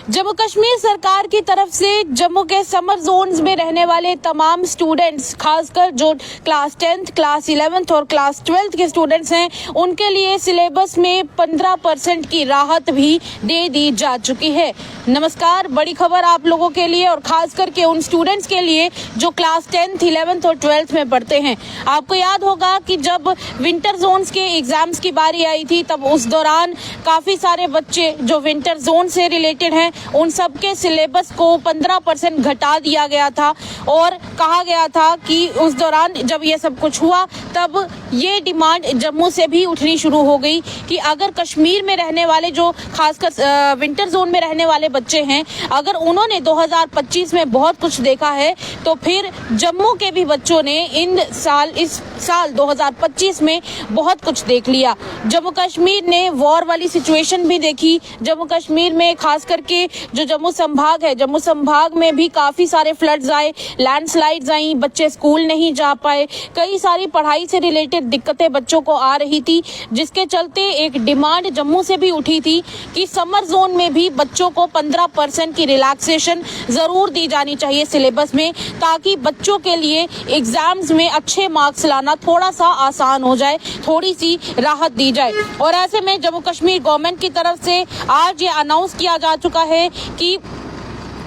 जम्मू कश्मीर सरकार की तरफ से जम्मू के समर जोन्स में रहने वाले तमाम स्टूडेंट्स, खासकर जो क्लास 10th, क्लास 11th और क्लास 12th के स्टूडेंट्स हैं, उनके लिए सिलेबस में 15% की राहत भी दे दी जा चुकी है। नमस्कार, बड़ी खबर आप लोगों के लिए और खास करके उन स्टूडेंट्स के लिए जो क्लास 10th, 11th और 12th में पढ़ते हैं। आपको याद होगा कि जब विंटर जोन्स के एग्जाम्स की बारी आई थी, तब उस दौरान काफ़ी सारे बच्चे जो विंटर जोन से रिलेटेड हैं, उन सब के सिलेबस को 15% घटा दिया गया था और कहा गया था कि उस दौरान जब ये सब कुछ हुआ, तब ये डिमांड जम्मू से भी उठनी शुरू हो गई कि अगर कश्मीर में रहने वाले जो खासकर विंटर जोन में रहने वाले बच्चे हैं, अगर उन्होंने 2025 में बहुत कुछ देखा है, तो फिर जम्मू के भी बच्चों ने इस साल 2025 में बहुत कुछ देख लिया। जम्मू कश्मीर ने वॉर वाली सिचुएशन भी देखी। जम्मू कश्मीर में खास करके जो जम्मू संभाग है, जम्मू संभाग में भी काफ़ी सारे फ्लड्स आए, लैंडस्लाइड्स आई, बच्चे स्कूल नहीं जा पाए, कई सारी पढ़ाई से रिलेटेड दिक्कतें बच्चों को आ रही थी, जिसके चलते एक डिमांड जम्मू से भी उठी थी कि समर जोन में भी बच्चों को 15% की रिलैक्सेशन ज़रूर दी जानी चाहिए सिलेबस में, ताकि बच्चों के लिए एग्जाम्स में अच्छे मार्क्स लाना थोड़ा सा आसान हो जाए, थोड़ी सी राहत दी जाए। और ऐसे में जम्मू कश्मीर गवर्नमेंट की तरफ से आज ये अनाउंस किया जा चुका है कि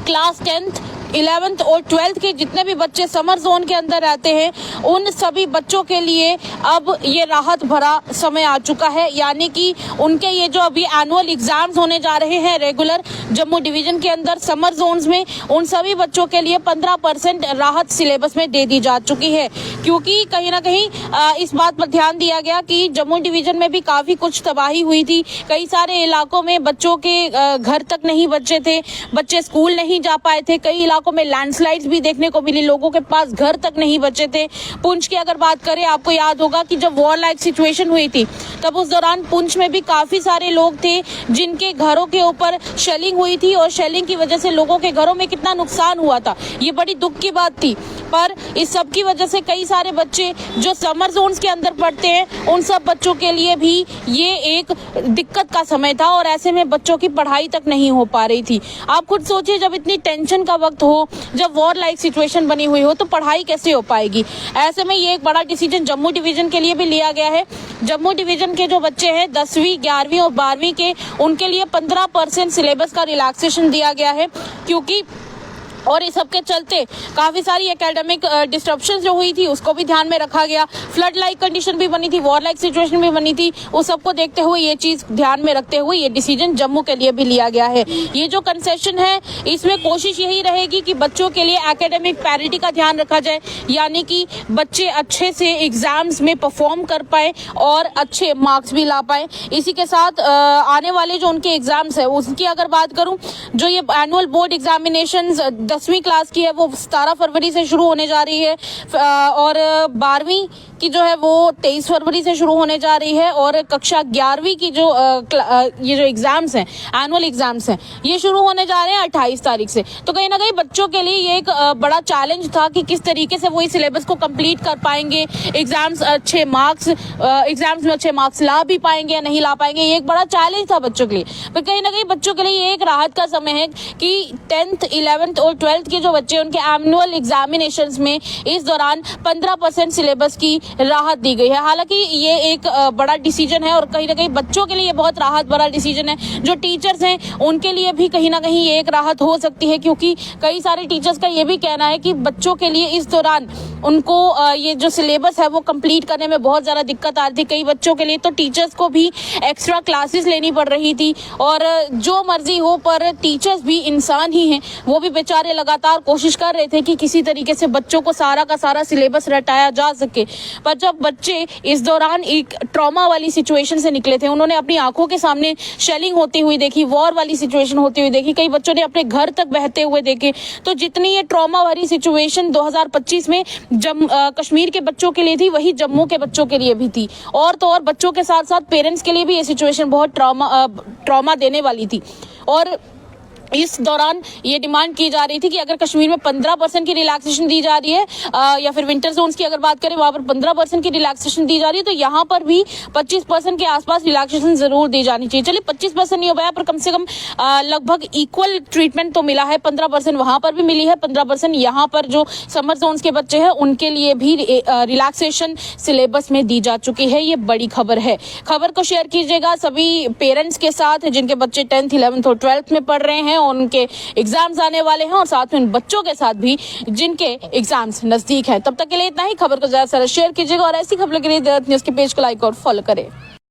क्लास 10th, 11th और 12th के जितने भी बच्चे समर जोन के अंदर रहते हैं, उन सभी बच्चों के लिए अब ये राहत भरा समय आ चुका है। यानी कि उनके ये जो अभी एनुअल एग्जाम्स होने जा रहे हैं रेगुलर जम्मू डिवीजन के अंदर समर जोन्स में, उन सभी बच्चों के लिए 15% राहत सिलेबस में दे दी जा चुकी है। क्योंकि कहीं ना कहीं इस बात पर ध्यान दिया गया कि जम्मू डिवीजन में भी काफ़ी कुछ तबाही हुई थी। कई सारे इलाकों में बच्चों के घर तक नहीं बचे थे, बच्चे स्कूल नहीं जा पाए थे, कई इलाकों में लैंडस्लाइड्स भी देखने को मिली, लोगों के पास घर तक नहीं बचे थे। पुंछ की अगर बात करें, आपको याद होगा कि जब वॉर लाइक सिचुएशन हुई थी, तब उस दौरान पुंछ में भी काफ़ी सारे लोग थे जिनके घरों के ऊपर शेलिंग हुई थी और शेलिंग की वजह से लोगों के घरों में कितना नुकसान हुआ था, ये बड़ी दुख की बात थी। पर इस सब की वजह से कई सारे बच्चे जो समर जोन्स के अंदर पढ़ते हैं, उन सब बच्चों के लिए भी ये एक दिक्कत का समय था और ऐसे में बच्चों की पढ़ाई तक नहीं हो पा रही थी। आप खुद सोचिए, जब इतनी टेंशन का वक्त हो, जब वॉर लाइक सिचुएशन बनी हुई हो, तो पढ़ाई कैसे हो पाएगी। ऐसे में ये एक बड़ा डिसीजन जम्मू डिवीजन के लिए भी लिया गया है। जम्मू डिवीजन के जो बच्चे हैं 10वीं, 11वीं और 12वीं के, उनके लिए 15% सिलेबस का रिलैक्सेशन दिया गया है। क्योंकि और इस सब के चलते काफ़ी सारी एकेडमिक डिस्ट्रप्शन जो हुई थी, उसको भी ध्यान में रखा गया। फ्लड लाइक कंडीशन भी बनी थी, वॉर लाइक सिचुएशन भी बनी थी, उस सबको देखते हुए ये चीज़ ध्यान में रखते हुए ये डिसीजन जम्मू के लिए भी लिया गया है। ये जो कंसेशन है, इसमें कोशिश यही रहेगी कि बच्चों के लिए एकेडमिक पैरिटी का ध्यान रखा जाए, यानी कि बच्चे अच्छे से एग्जाम्स में परफॉर्म कर पाए और अच्छे मार्क्स भी ला पाए। इसी के साथ आने वाले जो उनके एग्जाम्स है, उसकी अगर बात करूँ, जो ये एनुअल बोर्ड एग्जामिनेशन 10वीं क्लास की है, वो 17 फरवरी से शुरू होने जा रही है और 12वीं की जो है वो 23 फरवरी से शुरू होने जा रही है और कक्षा 11वीं की जो ये जो एग्जाम्स हैं, एनुअल एग्जाम्स हैं, ये शुरू होने जा रहे हैं 28 तारीख से। तो कहीं ना कहीं बच्चों के लिए ये एक बड़ा चैलेंज था कि किस तरीके से वो इस सिलेबस को कंप्लीट कर पाएंगे, एग्जाम्स में अच्छे मार्क्स ला भी पाएंगे या नहीं ला पाएंगे। ये एक बड़ा चैलेंज था बच्चों के लिए। पर कहीं ना कहीं बच्चों के लिए ये एक राहत का समय है कि 10th, 11th और 12th के जो बच्चे, उनके एनुअल एग्जामिनेशंस में इस दौरान 15% सिलेबस की राहत दी गई है। हालांकि ये एक बड़ा डिसीजन है और कहीं ना कहीं बच्चों के लिए बहुत राहत भरा डिसीजन है। जो टीचर्स हैं, उनके लिए भी कहीं ना कहीं ये एक राहत हो सकती है, क्योंकि कई सारे टीचर्स का ये भी कहना है कि बच्चों के लिए इस दौरान उनको ये जो सिलेबस है वो कंप्लीट करने में बहुत ज़्यादा दिक्कत आ रही थी। कई बच्चों के लिए तो टीचर्स को भी एक्स्ट्रा क्लासेस लेनी पड़ रही थी। और जो मर्जी हो, पर टीचर्स भी इंसान ही हैं, वो भी बेचारे लगातार कोशिश कर रहे थे कि किसी तरीके से बच्चों को सारा का सारा सिलेबस रटाया जा सके। पर जब बच्चे इस दौरान एक ट्रॉमा वाली सिचुएशन से निकले थे, उन्होंने अपनी आंखों के सामने शेलिंग होती हुई देखी, वॉर वाली सिचुएशन होती हुई देखी, कई बच्चों ने अपने घर तक बहते हुए देखे। तो जितनी ये ट्रॉमा वाली सिचुएशन 2025 में कश्मीर के बच्चों के लिए थी, वही जम्मू के बच्चों के लिए भी थी। और तो और बच्चों के साथ साथ पेरेंट्स के लिए भी ये सिचुएशन बहुत ट्रॉमा देने वाली थी। और इस दौरान ये डिमांड की जा रही थी कि अगर कश्मीर में 15% की रिलैक्सेशन दी जा रही है या फिर विंटर जोन्स की अगर बात करें वहां पर 15% की रिलैक्सेशन दी जा रही है, तो यहाँ पर भी 25% के आसपास रिलैक्सेशन जरूर दी जानी चाहिए। चलिए 25% नहीं हो पाया पर कम से कम लगभग इक्वल ट्रीटमेंट तो मिला है। 15% वहां पर भी मिली है, 15% यहाँ पर जो समर जोन्स के बच्चे हैं उनके लिए भी रिलैक्सेशन सिलेबस में दी जा चुकी है। ये बड़ी खबर है। खबर को शेयर कीजिएगा सभी पेरेंट्स के साथ जिनके बच्चे 10th 11th और 12th में पढ़ रहे हैं, उनके एग्जाम्स आने वाले हैं, और साथ में उन बच्चों के साथ भी जिनके एग्जाम्स नजदीक हैं। तब तक के लिए इतना ही। खबर को ज्यादा से ज्यादा शेयर कीजिएगा और ऐसी खबरों के लिए न्यूज़ के पेज को लाइक और फॉलो करें।